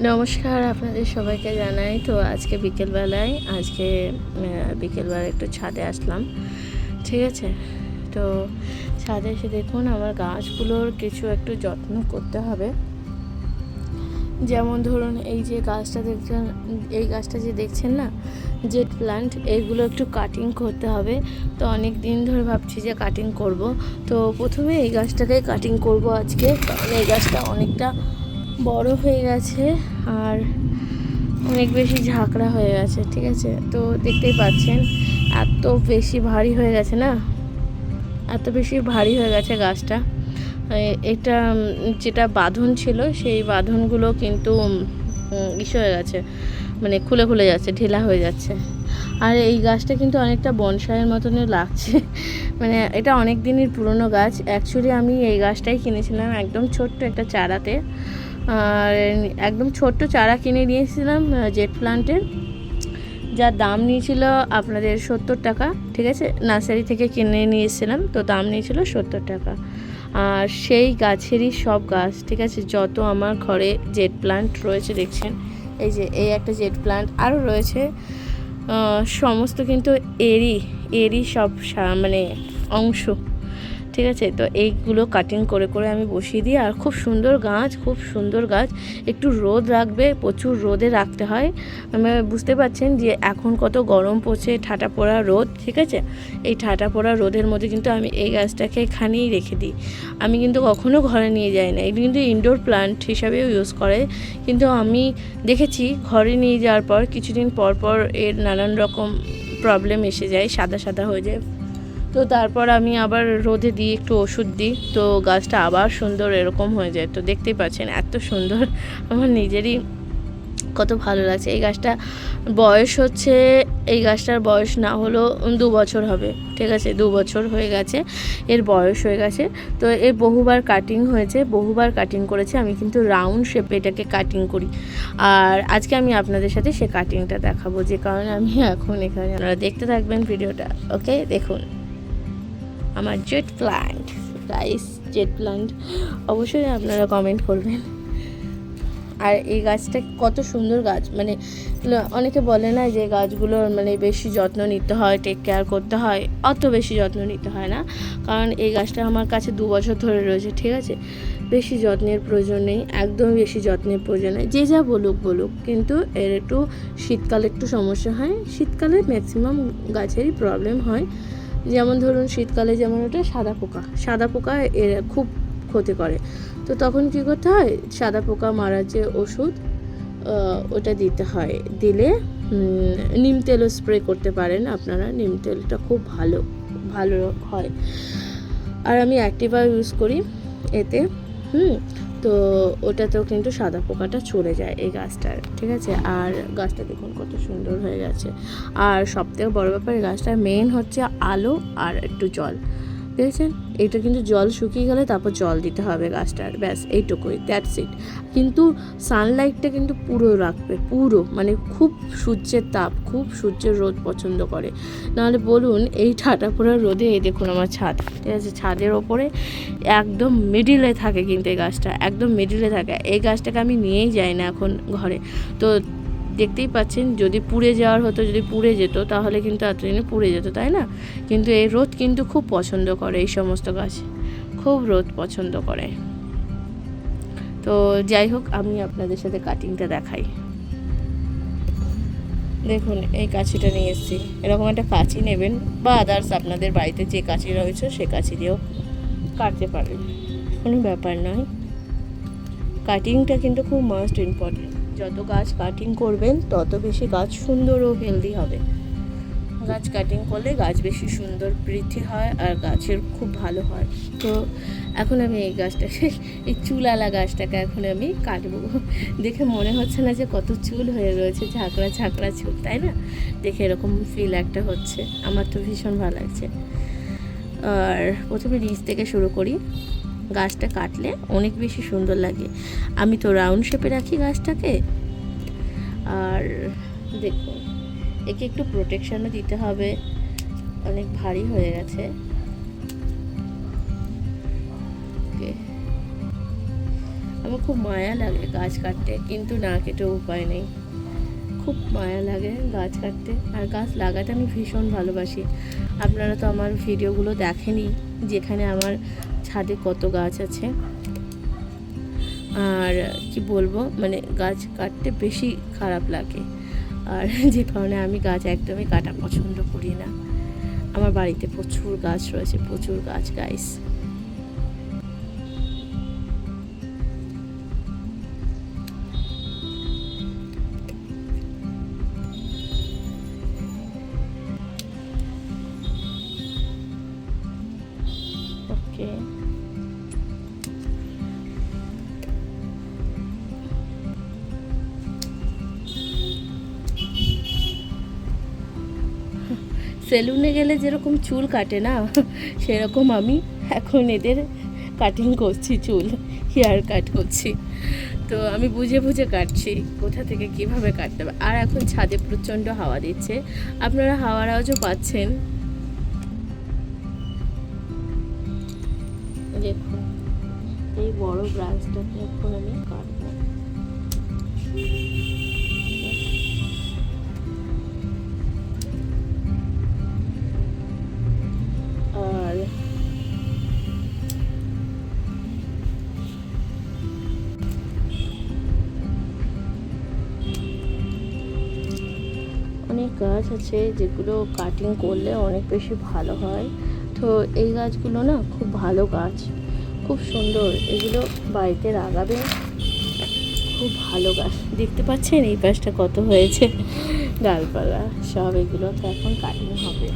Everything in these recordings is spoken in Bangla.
নমস্কার, আপনাদের সবাইকে জানাই। তো আজকে বিকেলবেলা একটু ছাদে আসলাম, ঠিক আছে। তো ছাদে এসে দেখুন আমার গাছগুলোর কিছু একটু যত্ন করতে হবে। যেমন ধরুন এই যে গাছটা দেখছেন, এই গাছটা যে দেখছেন না, জেট প্লান্ট, এইগুলো একটু কাটিং করতে হবে। তো অনেক দিন ধরে ভাবছি যে কাটিং করব। তো প্রথমে এই গাছটাকে কাটিং করব আজকে, কারণ এই গাছটা অনেকটা বড় হয়ে গেছে আর অনেক বেশি ঝাঁকড়া হয়ে গেছে, ঠিক আছে। তো দেখতেই পাচ্ছেন এত বেশি ভারী হয়ে গেছে না, এত বেশি ভারী হয়ে গেছে গাছটা। এটা যেটা বাঁধন ছিল সেই বাঁধনগুলো কিন্তু ইসে হয়ে গেছে, মানে খুলে খুলে যাচ্ছে, ঢিলা হয়ে যাচ্ছে। আর এই গাছটা কিন্তু অনেকটা বনসাইয়ের মতনই লাগছে। মানে এটা অনেক দিনের পুরনো গাছ। অ্যাকচুয়ালি আমি এই গাছটাই কিনেছিলাম একদম ছোট্ট একটা চারাতে। আর একদম ছোট্ট চারা কিনে নিয়েছিলাম জেট প্লান্টের, যার দাম নিয়েছিল আপনাদের 70 টাকা, ঠিক আছে। নার্সারি থেকে কিনে নিয়েছিলাম, তো দাম নিয়েছিল 70 টাকা। আর সেই গাছেরই সব গাছ, ঠিক আছে, যত আমার ঘরে জেট প্লান্ট রয়েছে দেখছেন, এই যে এই একটা জেট প্লান্ট আরও রয়েছে, সমস্ত কিন্তু এরই সব মানে অংশ, ঠিক আছে। তো এইগুলো কাটিং করে করে আমি বসিয়ে দিই। আর খুব সুন্দর গাছ, একটু রোদ রাখবে, প্রচুর রোদে রাখতে হয়। বুঝতে পারছেন যে এখন কত গরম পড়ছে, ঠাটা পড়া রোদ, ঠিক আছে। এই ঠাটা পড়া রোদের মধ্যে কিন্তু আমি এই গাছটাকে এখানেই রেখে দিই। আমি কিন্তু কখনো ঘরে নিয়ে যাই না। এগুলো কিন্তু ইনডোর প্লান্ট হিসাবেও ইউজ করে, কিন্তু আমি দেখেছি ঘরে নিয়ে যাওয়ার পর কিছুদিন পর পর এর নানান রকম প্রবলেম এসে যায়, সাদা সাদা হয়ে যায়। তো তারপর আমি আবার রোদে দিই, একটু ওষুধ দিই, তো গাছটা আবার সুন্দর এরকম হয়ে যায়। তো দেখতেই পাচ্ছেন এত সুন্দর, আমার নিজেরই কত ভালো লাগছে। এই গাছটার বয়স না হলো 2 বছর হবে, ঠিক আছে। 2 বছর হয়ে গেছে, এর বয়স হয়ে গেছে। তো এর বহুবার কাটিং হয়েছে, বহুবার কাটিং করেছে। আমি কিন্তু রাউন্ড শেপে এটাকে কাটিং করি। আর আজকে আমি আপনাদের সাথে সে কাটিংটা দেখাবো, যে কারণে আমি এখন এখানে, আপনারা দেখতে থাকবেন ভিডিওটা। ওকে, দেখুন আমার জেট প্লান্ট, জেট প্লান্ট অবশ্যই আপনারা কমেন্ট করবেন। আর এই গাছটা কত সুন্দর গাছ, মানে অনেকে বলে না যে গাছগুলোর মানে বেশি যত্ন নিতে হয়, টেক কেয়ার করতে হয়। অত বেশি যত্ন নিতে হয় না, কারণ এই গাছটা আমার কাছে 2 বছর ধরে রয়েছে, ঠিক আছে। বেশি যত্নের প্রয়োজন নেই, একদম বেশি যত্নের প্রয়োজন নেই। যে যা বলুক, কিন্তু এর একটু শীতকালে একটু সমস্যা হয়। শীতকালে ম্যাক্সিমাম গাছেরই প্রবলেম হয়। যেমন ধরুন শীতকালে যেমন ওটা সাদা পোকা এর খুব ক্ষতি করে। তো তখন কী করতে হয়, সাদা পোকা মারার যে ওষুধ ওটা দিতে হয়। দিলে নিম তেলও স্প্রে করতে পারেন আপনারা, নিম তেলটা খুব ভালো হয়। আর আমি অ্যাক্টিভা ইউজ করি এতে, তো ওটাতেও কিন্তু সাদা পোকাটা চলে যায় এই গাছটার, ঠিক আছে। আর গাছটা দেখুন কত সুন্দর হয়ে গেছে। আর সবথেকে বড় ব্যাপার, এই গাছটার মেন হচ্ছে আলো আর একটু জল, দেখেছেন। এইটা কিন্তু জল শুকিয়ে গেলে তারপর জল দিতে হবে গাছটার, ব্যাস এইটুকুই, দ্যাটস ইট। কিন্তু সানলাইটটা কিন্তু পুরো রাখবে, পুরো, মানে খুব সূর্যের রোদ পছন্দ করে। নাহলে বলুন এই ঠাটা পোড়া রোদে, এই দেখুন আমার ছাদ, ঠিক আছে, ছাদের ওপরে একদম মিডিলে থাকে, কিন্তু এই গাছটা একদম মিডিলে থাকে। এই গাছটাকে আমি নিয়েই যাই না এখন ঘরে। তো দেখতেই পাচ্ছেন, যদি পুড়ে যেত তাহলে কিন্তু এতদিনে পুড়ে যেত, তাই না। কিন্তু এই রোদ কিন্তু খুব পছন্দ করে, এই সমস্ত গাছ খুব রোদ পছন্দ করে। তো যাই হোক, আমি আপনাদের সাথে কাটিংটা দেখাই। দেখুন এই কাঁচিটা নিয়ে এসেছি, এরকম একটা কাঁচি নেবেন, বা আদার্স আপনাদের বাড়িতে যে কাঁচি রয়েছে সে কাঁচি দিয়েও কাটতে পারেন, কোনো ব্যাপার নয়। কাটিংটা কিন্তু খুব মাস্ট ইম্পর্টেন্ট। যত গাছ কাটিং করবেন তত বেশি গাছ সুন্দর ও হেলদি হবে। গাছ কাটিং করলে গাছ বেশি সুন্দর বৃদ্ধি হয় আর গাছের খুব ভালো হয়। তো এখন আমি এই গাছটাকে, এই চুলওয়ালা গাছটাকে এখন আমি কাটবো। দেখে মনে হচ্ছে না যে কত চুল হয়ে রয়েছে, ঝাঁকড়া চুল, তাই না। দেখে এরকম ফিল একটা হচ্ছে, আমার তো ভীষণ ভালো লাগছে। আর প্রথমে নিচ থেকে শুরু করি। গাছটা কাটলে অনেক বেশি সুন্দর লাগে। আমি তো রাউন্ড শেপে রাখি গাছটাকে। আর দেখুন একে একটু প্রোটেকশানও দিতে হবে, অনেক ভারী হয়ে গেছে। আমার খুব মায়া লাগে গাছ কাটতে, কিন্তু না কেটে উপায় নেই। খুব মায়া লাগে গাছ কাটতে, আর গাছ লাগাতে আমি ভীষণ ভালোবাসি। আপনারা তো আমার ভিডিওগুলো দেখেনি, যেখানে আমার ছাদে কত গাছ আছে। আর কি বলবো, মানে গাছ কাটতে বেশি খারাপ লাগে, আর যে কারণে আমি গাছ একদমই কাটা পছন্দ করি না। আমার বাড়িতে প্রচুর গাছ রয়েছে, প্রচুর গাছ গাইস। ওকে, সেলুনে গেলে যেরকম চুল কাটে না, সেরকম আমি এখন এদের কাটিং করছি, চুল হেয়ার কাট করছি। তো আমি বুঝে বুঝে কাটছি কোথা থেকে কিভাবে কাটতে হবে। আর এখন ছাদে প্রচণ্ড হাওয়া দিচ্ছে, আপনারা হাওয়ার আওয়াজও পাচ্ছেন। দেখুন এই বড় ব্রাঞ্চটাকে এখন আমি কাটবো। আর অনেক গাছ আছে যেগুলো কাটিং করলে অনেক বেশি ভালো হয়। তো এই গাছগুলো না খুব ভালো গাছ, খুব সুন্দর, এগুলো বাড়িতে লাগাবে, খুব ভালো গাছ। দেখতে পাচ্ছেন এই পাশটা কত হয়েছে ডালপালা সব, এগুলো তো এখন কাটিং হবে,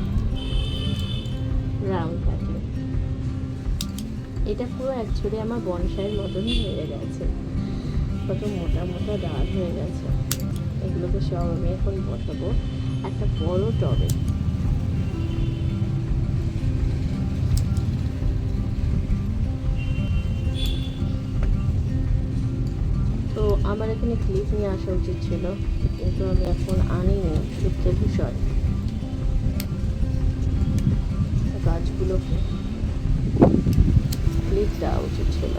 রাউন্ড কাটিং। এটা পুরো অ্যাকচুয়ালি আমার বনসাইয়ের মতনই হয়ে গেছে, কত মোটা মোটা ডাল হয়ে গেছে। এগুলোকে সব আমি এখন বসাবো একটা বড় টবে। তো আমার এখানে ক্লিপ নিয়ে আসা উচিত ছিল, কিন্তু আমি এখন আনিনি। দুঃখের বিষয়, গাছগুলোকে ক্লিপ দেওয়া উচিত ছিল।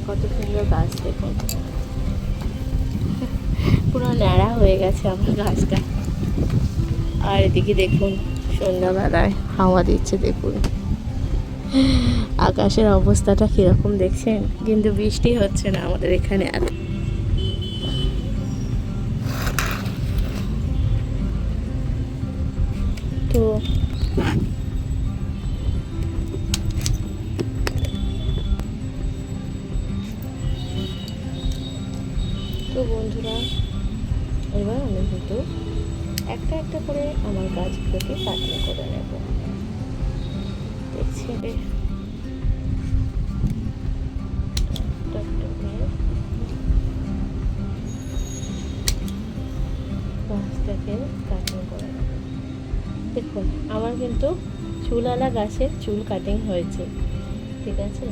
কত সুন্দর গাছ দেখুন, পুরো ন্যাড়া হয়ে গেছে আমার গাছটা। আর এদিকে দেখুন সন্ধ্যাবেলায় হাওয়া দিচ্ছে, দেখুন আকাশের অবস্থাটা কিরকম দেখছেন। কিন্তু বৃষ্টি হচ্ছে না আমাদের এখানে। তো বন্ধুরা, এবার আমি কিন্তু একটা একটা করে আমার গাছগুলোকে কাটিং করে নেব। দেখছি গাছটাকে কাটিং করে নেব। দেখুন আমার কিন্তু চুলওয়ালা গাছের চুল কাটিং হয়েছে, ঠিক আছে।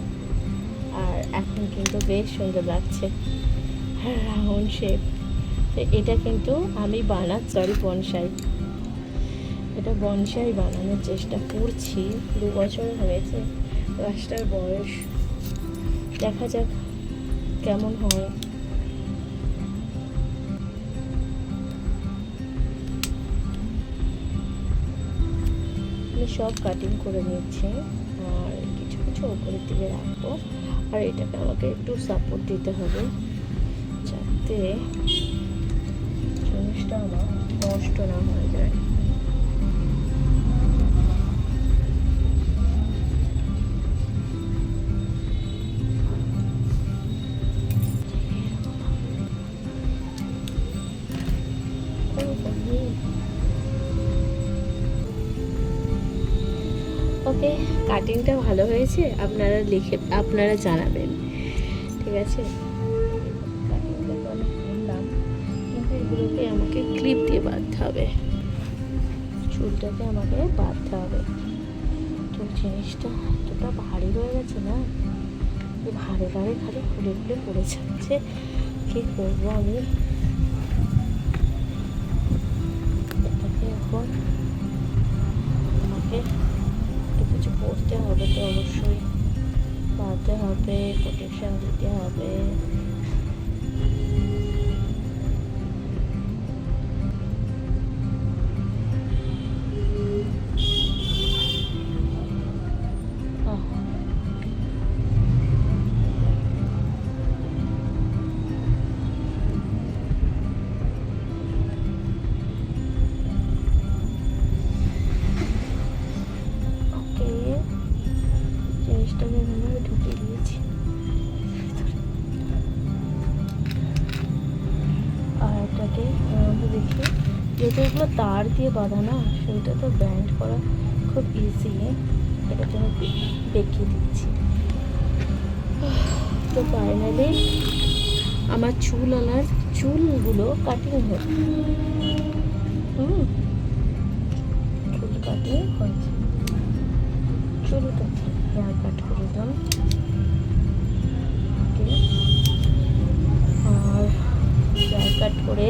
আর এখন কিন্তু বেশ সুন্দর লাগছে, রাউন্ড শেপ। তো এটা কিন্তু আমি বনসাই, এটা বনসাই বানানোর চেষ্টা করছি। 2 বছর হয়েছে গাছটার বয়স, দেখা যাক কেমন হয়। আমি সব কাটিং করে নিচ্ছি, আর কিছু কিছু ওপরের দিকে রাখবো। আর এটাকে আমাকে একটু সাপোর্ট দিতে হবে, যাতে জিনিসটা আমার নষ্ট না হয়ে যায়। ওকে, কাটিংটা ভালো হয়েছে আপনারা জানাবেন, ঠিক আছে। চুলগুলোকে আমাকে ক্লিপ দিয়ে বাঁধতে হবে, চুলটাকে আমাকে বাঁধতে হবে। তো জিনিসটা এতটা ভারী হয়ে গেছে না, ভারে ভারে খালি খুলে খুলে পড়ে যাচ্ছে। কী করবো আমি? এটাকে এখন আমাকে একটু কিছু করতে হবে, তো অবশ্যই বাঁধতে হবে, প্রোটেকশন দিতে হবে। জিনিসটাকে এভাবে ঢুকিয়ে দিয়েছি। আর এটাকে দেখি, যেহেতু এগুলো তার দিয়ে বাঁধা না, সেইটা তো ব্যান্ড করা খুব ইজি। এটাকে আমি দেখিয়ে দিচ্ছি। তো ফাইনালি আমার চুলওয়ালার চুলগুলো কাটিং হয়েছে। চুল কাটিং হয়েছে, চুল কাটিং হেয়ার কাট করে দিলাম। আর হেয়ার কাট করে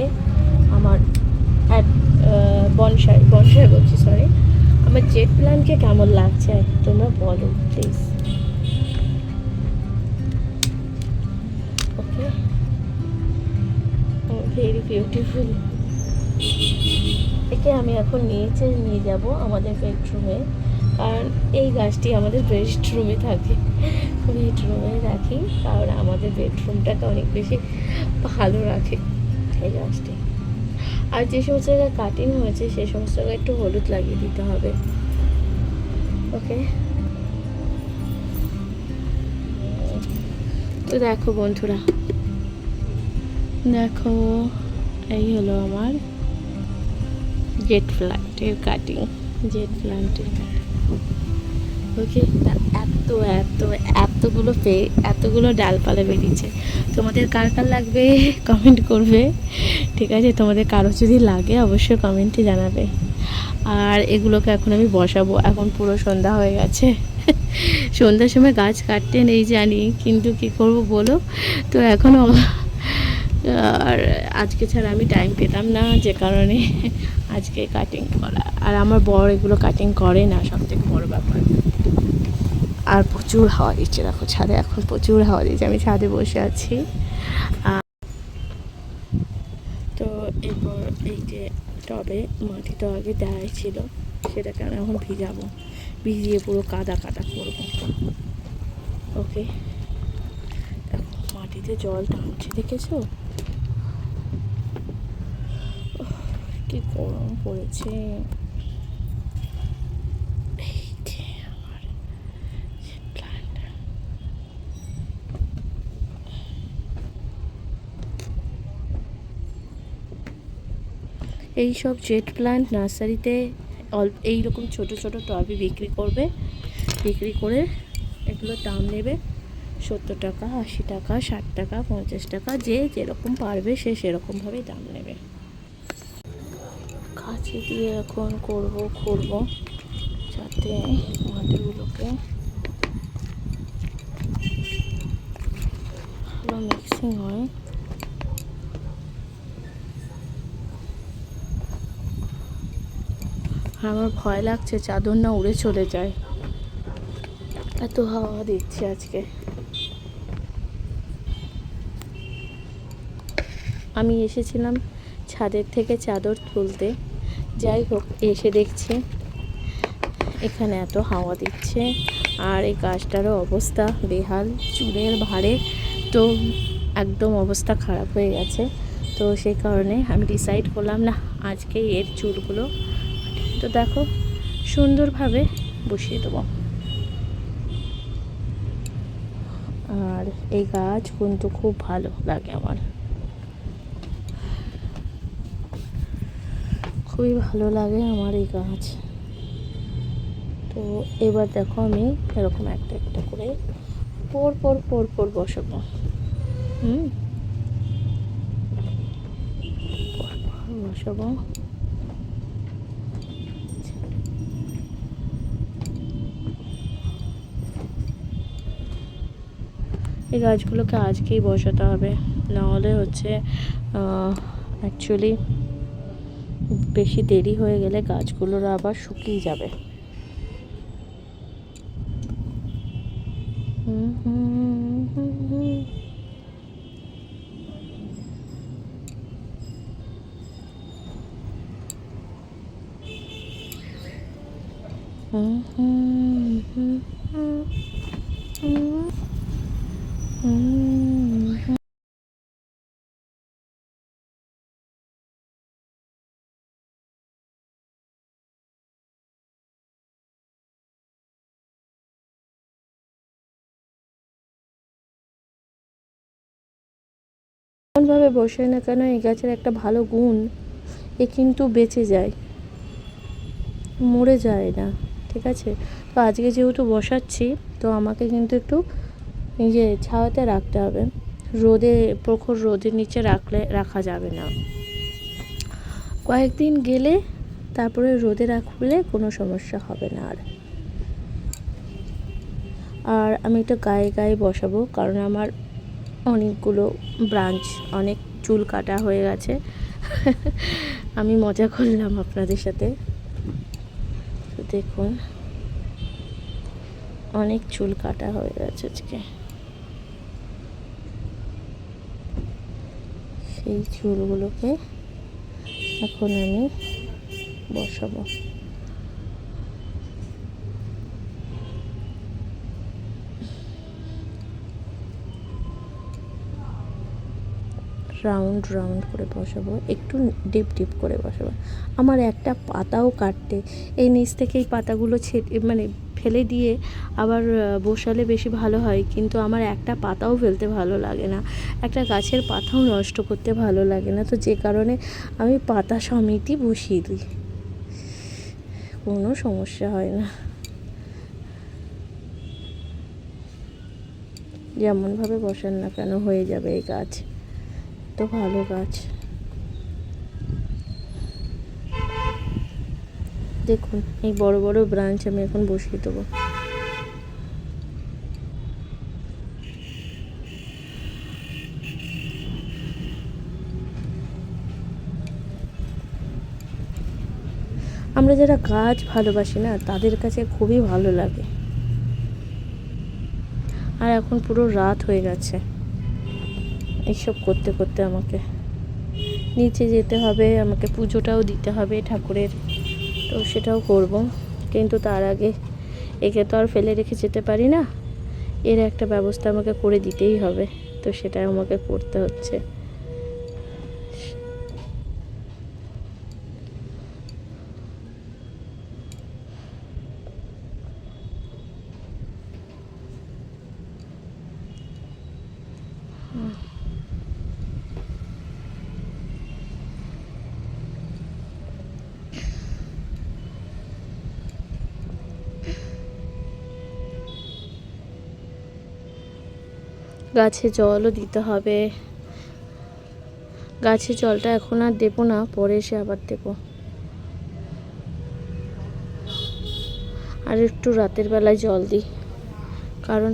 আমার বনসাই বলছি, সরি, আমার জেট প্ল্যানকে কেমন লাগছে তোমরা বলো প্লিজ। Okay, very beautiful. একে আমি এখন নিয়ে যাব আমাদের বেডরুমে, কারণ এই গাছটি আমাদের বেডরুমে থাকে, বেডরুমে রাখি, কারণ আমাদের বেডরুমটাকে অনেক বেশি ভালো রাখে এই গাছটি। আর যে সমস্ত জায়গায় কাটিং হয়েছে সেই সমস্ত জায়গায় একটু হলুদ লাগিয়ে দিতে হবে। ওকে, তো দেখো বন্ধুরা, দেখো এই হলো আমার জেট প্ল্যান্টের কাটিং, ওকে। এতগুলো ডালপালা বেরিয়েছে। তোমাদের কার কার লাগবে কমেন্ট করবে, ঠিক আছে? তোমাদের কারো যদি লাগে অবশ্যই কমেন্টে জানাবে। আর এগুলোকে এখন আমি বসাবো, এখন পুরো সন্ধ্যা হয়ে গেছে। সন্ধ্যার সময় গাছ কাটতে নেই জানি, কিন্তু কি করব বলো। তো এখনও আর আজকে ছাড়া আমি টাইম পেতাম না, যে কারণে আজকে কাটিং করা। আর আমার বর এগুলো কাটিং করে না, সব থেকে বড় ব্যাপার। আর প্রচুর হাওয়া দিচ্ছে, দেখো ছাদে এখন প্রচুর হাওয়া দিচ্ছে, আমি ছাদে বসে আছি। তো এরপর এই যে টবে মাটি তো আগে দেওয়াই ছিল, সেটাকে আমি এখন ভিজিয়ে পুরো কাদা করবো। ওকে, দেখো মাটিতে জল টানছে, দেখেছো কি গরম পড়েছে। এই সব জেট প্ল্যান্ট নার্সারিতে এইরকম ছোট ছোট টবে বিক্রি করে এগুলোর দাম নেবে 70 টাকা, 80 টাকা, 60 টাকা, 50 টাকা, যে যেরকম পারবে সে সেরকমভাবেই দাম নেবে। কাঁচি দিয়ে এখন খুঁড়বো যাতে মাটিগুলোকে ভালো মিক্সিং হয়। আমার ভয় লাগছে চাদর না উড়ে চলে যায়, এত হাওয়া দিচ্ছে আজকে। আমি এসেছিলাম ছাদের থেকে চাদর তুলতে, যাই হোক এসে দেখছি এখানে এত হাওয়া দিচ্ছে, আর এই গাছটারও অবস্থা বেহাল, চুলের ভারে তো একদম অবস্থা খারাপ হয়ে গেছে। তো সেই কারণে আমি ডিসাইড করলাম না, আজকে এর চুলগুলো তো দেখো সুন্দরভাবে বসিয়ে দেবো। আর এই গাছ কিন্তু খুব ভালো লাগে আমার, খুবই ভালো লাগে আমার এই গাছ। তো এবার দেখো আমি এরকম একটা একটা করে পর বসাবো। বসাবো। এই গাছগুলোকে আজকেই বসাতে হবে, নাহলে হচ্ছে অ্যাকচুয়ালি বেশি দেরি হয়ে গেলে গাছগুলোর আবার শুকিয়ে যাবে। এমনভাবে বসে না কেন, এই গাছের একটা ভালো গুণ, এ কিন্তু বেঁচে যায়, মরে যায় না। ঠিক আছে, তো আজকে যেহেতু বসাচ্ছি, তো আমাকে কিন্তু একটু নিজে ছাওয়াতে রাখতে হবে। রোদে, প্রখর রোদের নিচে রাখা যাবে না। কয়েকদিন গেলে তারপরে রোদে রাখলে কোনো সমস্যা হবে না। আর আমি একটু গায়ে গায়ে বসাবো, কারণ আমার অনেকগুলো ব্রাঞ্চ, অনেক চুল কাটা হয়ে গেছে। আমি মজা করলাম আপনাদের সাথে। তো দেখুন, অনেক চুল কাটা হয়ে গেছে আজকে। সেই চুলগুলোকে এখন আমি বসাবো। রাউন্ড রাউন্ড করে বসাবো, একটু ডিপ ডিপ করে বসাবো। আমার একটা পাতাও কাটতে, এই নিচ থেকে এই পাতাগুলো মানে ফেলে দিয়ে আবার বসালে বেশি ভালো হয়, কিন্তু আমার একটা পাতাও ফেলতে ভালো লাগে না, একটা গাছের পাতাও নষ্ট করতে ভালো লাগে না। তো যে কারণে আমি পাতা সমেতই বসিয়ে দিই, কোনো সমস্যা হয় না। যেমনভাবে বসান না কেন হয়ে যাবে এই গাছ, তো ভালো গাছ। দেখুন, এই বড় বড় ব্রাঞ্চ আমি এখন বসিয়ে দেবো। আমরা যারা গাছ ভালোবাসি না, তাদের কাছে খুবই ভালো লাগে। আর এখন পুরো রাত হয়ে গেছে, এইসব করতে করতে আমাকে নিচে যেতে হবে, আমাকে পুজোটাও দিতে হবে ঠাকুরের, তো সেটাও করব। কিন্তু তার আগে একে তো আর ফেলে রেখে যেতে পারি না, এর একটা ব্যবস্থা আমাকে করে দিতেই হবে, তো সেটা আমাকে করতে হচ্ছে। গাছে জলও দিতে হবে, গাছে জলটা এখন আর দেবো না, পরে এসে আবার দেবো। আর একটু রাতের বেলায় জল দিই, কারণ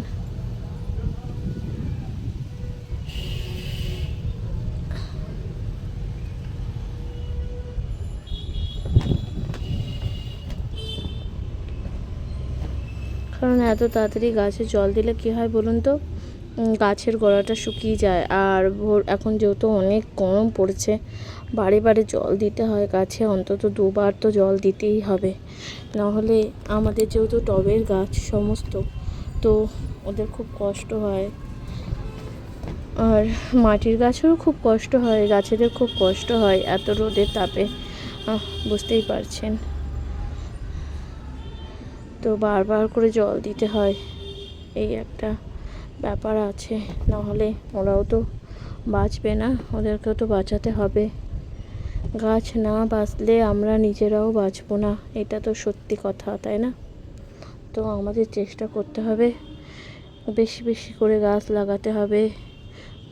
এত তাড়াতাড়ি গাছে জল দিলে কী হয় বলুন তো, গাছের গোড়াটা শুকিয়ে যায়। আর এখন যেহেতু অনেক গরম পড়েছে, বারে বারে জল দিতে হয় গাছে, অন্তত দুবার তো জল দিতেই হবে, নাহলে আমাদের যেহেতু টবের গাছ সমস্ত, তো ওদের খুব কষ্ট হয়। আর মাটির গাছেরও খুব কষ্ট হয়, গাছেদের খুব কষ্ট হয় এত রোদের তাপে, বুঝতেই পারছেন। তো বারবার করে জল দিতে হয়, এই একটা ব্যাপার আছে, নাহলে ওরাও তো বাঁচবে না, ওদেরকেও তো বাঁচাতে হবে। গাছ না বাঁচলে আমরা নিজেরাও বাঁচবো না, এটা তো সত্যি কথা, তাই না? তো আমাদের চেষ্টা করতে হবে, বেশি বেশি করে গাছ লাগাতে হবে,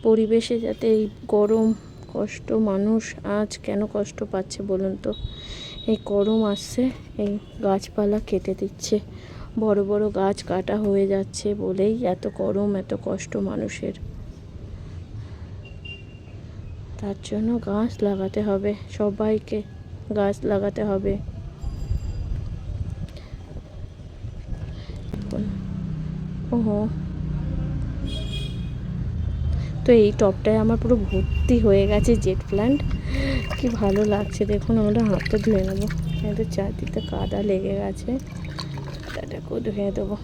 পরিবেশে যাতে এই গরম কষ্ট মানুষ আজ কেন কষ্ট পাচ্ছে বলুন তো? এই গরম আসছে, এই গাছপালা কেটে দিচ্ছে, বড় বড় গাছ কাটা হয়ে যাচ্ছে বলেই এত গরম, এত কষ্ট মানুষের। তার জন্য গাছ লাগাতে হবে, সবাইকে গাছ লাগাতে হবে। ওহো, তো এই টবটায় আমার পুরো ভর্তি হয়ে গেছে জেট প্ল্যান্ট। কি ভালো লাগছে দেখুন। আমরা হাতটা ধুয়ে নেবো, একটু চারদিকে কাদা লেগে গেছে, কাদাটাকেও ধুয়ে দেবো।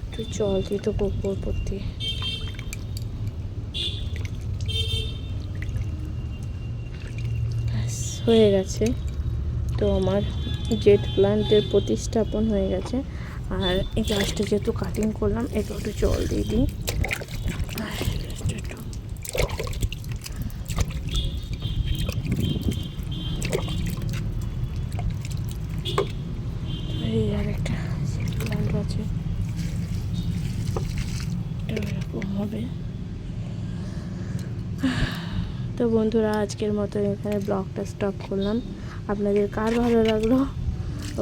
একটু জল দিতে উপর দিয়ে। হয়ে গেছে, তো আমার জেট প্ল্যান্টের প্রতিস্থাপন হয়ে গেছে। আর এই গাছটা যেহেতু কাটিং করলাম, একটু একটু জল দিয়ে দিই। আর একটু এই আর একটা জেট প্ল্যান্ট আছে, এরকম হবে। তো বন্ধুরা, আজকের মতো এখানে ব্লগটা স্টপ করলাম। আপনাদের কার ভালো লাগলো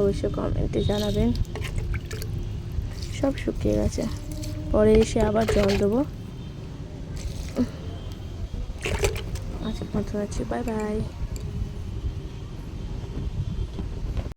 অবশ্যই কমেন্টে জানাবেন। সব শুকিয়ে গেছে, পরে এসে আবার জল দেবো। আজকের মতো আছি, বাই বাই।